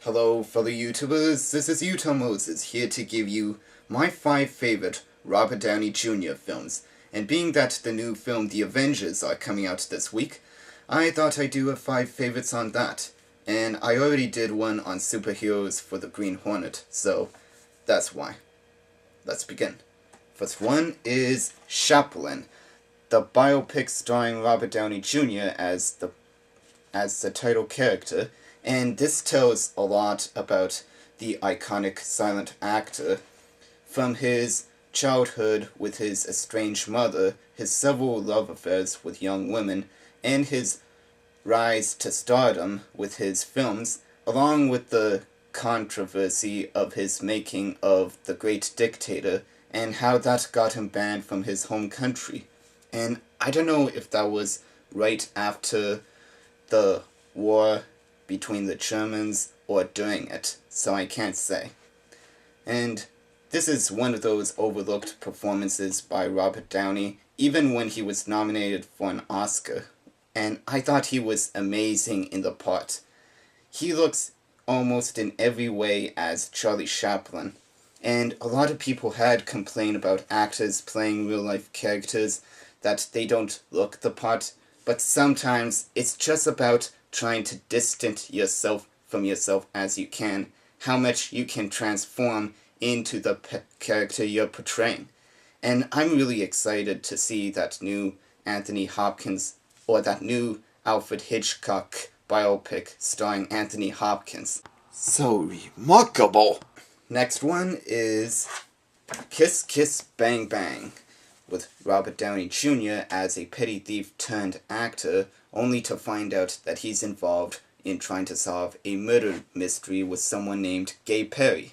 Hello fellow YouTubers, this is Utah Moses here to give you my 5 favorite Robert Downey Jr. films. And being that the new film The Avengers are coming out this week, I thought I'd do a 5 favorites on that. And I already did one on superheroes for the Green Hornet, so that's why. Let's begin. First one is Chaplin, the biopic starring Robert Downey Jr. as the title character. And this tells a lot about the iconic silent actor, from his childhood with his estranged mother, his several love affairs with young women, and his rise to stardom with his films, along with the controversy of his making of The Great Dictator, and how that got him banned from his home country. And I don't know if that was right after the war between the Germans or during it, so I can't say. And this is one of those overlooked performances by Robert Downey, even when he was nominated for an Oscar. And I thought he was amazing in the part. He looks almost in every way as Charlie Chaplin. And a lot of people had complained about actors playing real-life characters that they don't look the part, but sometimes it's just about trying to distance yourself from yourself as you can, how much you can transform into the character you're portraying. And I'm really excited to see that new Anthony Hopkins, or that new Alfred Hitchcock biopic starring Anthony Hopkins. So remarkable! Next one is Kiss Kiss Bang Bang, with Robert Downey Jr. as a petty thief turned actor, only to find out that he's involved in trying to solve a murder mystery with someone named Gay Perry.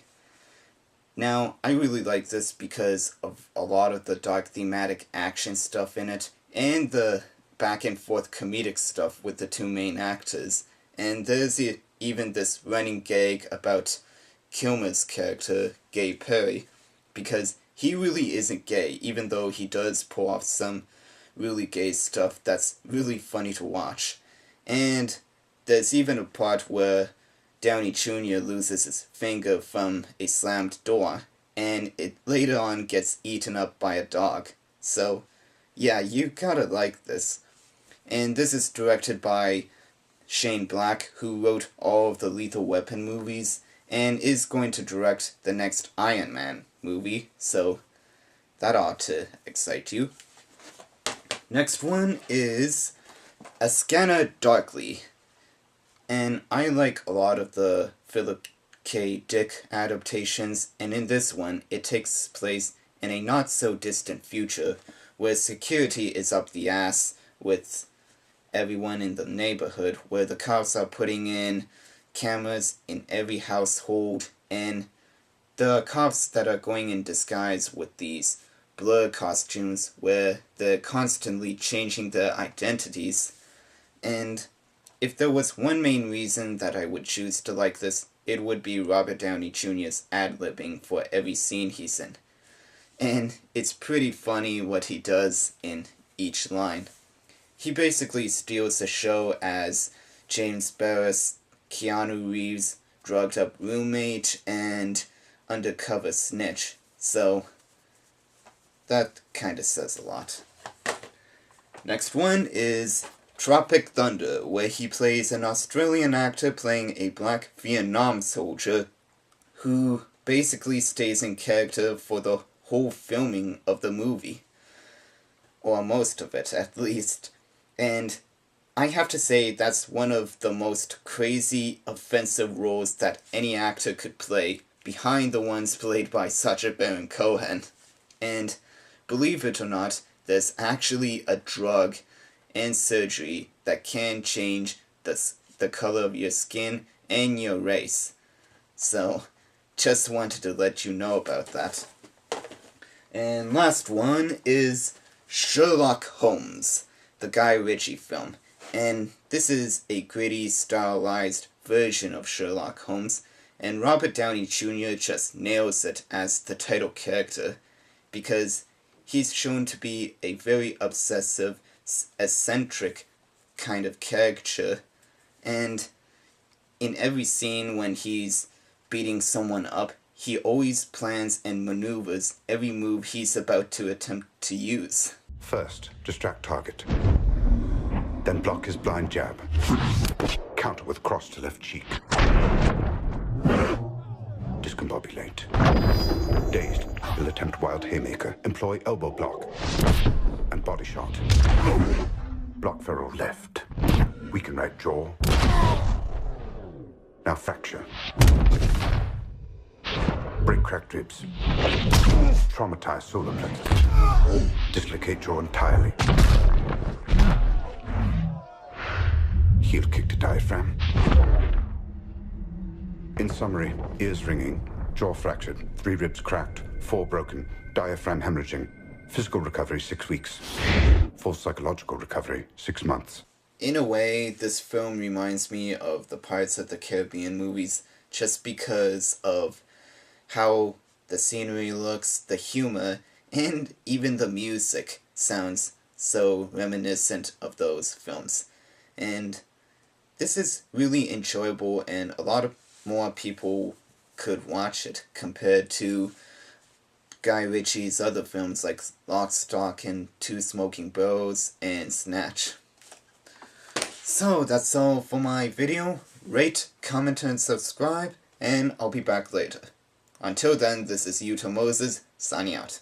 Now, I really like this because of a lot of the dark thematic action stuff in it, and the back and forth comedic stuff with the two main actors. And there's even this running gag about Kilmer's character, Gay Perry, because he really isn't gay, even though he does pull off some really gay stuff that's really funny to watch. And there's even a part where Downey Jr. loses his finger from a slammed door, and it later on gets eaten up by a dog. So, yeah, you gotta like this. And this is directed by Shane Black, who wrote all of the Lethal Weapon movies, and is going to direct the next Iron Man movie, so that ought to excite you. Next one is A Scanner Darkly, and I like a lot of the Philip K. Dick adaptations, and in this one, it takes place in a not-so-distant future, where security is up the ass with everyone in the neighborhood, where the cops are putting in cameras in every household, and there are cops that are going in disguise with these blur costumes where they're constantly changing their identities. And if there was one main reason that I would choose to like this, it would be Robert Downey Jr.'s ad-libbing for every scene he's in. And it's pretty funny what he does in each line. He basically steals the show as James Barris, Keanu Reeves' drugged-up roommate, and undercover snitch. So that kind of says a lot. Next one is Tropic Thunder, where he plays an Australian actor playing a black Vietnam soldier who basically stays in character for the whole filming of the movie. Or most of it, at least. And I have to say that's one of the most crazy, offensive roles that any actor could play, behind the ones played by Sacha Baron Cohen. And believe it or not, there's actually a drug and surgery that can change the color of your skin and your race. So, just wanted to let you know about that. And last one is Sherlock Holmes, the Guy Ritchie film. And this is a gritty, stylized version of Sherlock Holmes, and Robert Downey Jr. just nails it as the title character, because he's shown to be a very obsessive, eccentric kind of character, and in every scene when he's beating someone up, he always plans and maneuvers every move he's about to attempt to use. First, distract target. Then block his blind jab. Counter with cross to left cheek. Discombobulate. Dazed, he'll attempt wild haymaker. Employ elbow block. And body shot. Block feral left. Weaken right jaw. Now fracture. Break cracked ribs. Traumatize solar plexus. Dislocate jaw entirely. Heel kick to diaphragm. In summary, ears ringing, jaw fractured, 3 ribs cracked, 4 broken, diaphragm hemorrhaging. Physical recovery 6 weeks. Full psychological recovery 6 months. In a way, this film reminds me of the Pirates of the Caribbean movies just because of how the scenery looks, the humor, and even the music sounds so reminiscent of those films. And this is really enjoyable, and a lot of more people could watch it compared to Guy Ritchie's other films like Lock, Stock, and Two Smoking Barrels and Snatch. So that's all for my video. Rate, comment, and subscribe, and I'll be back later. Until then, this is Yuta Moses, signing out.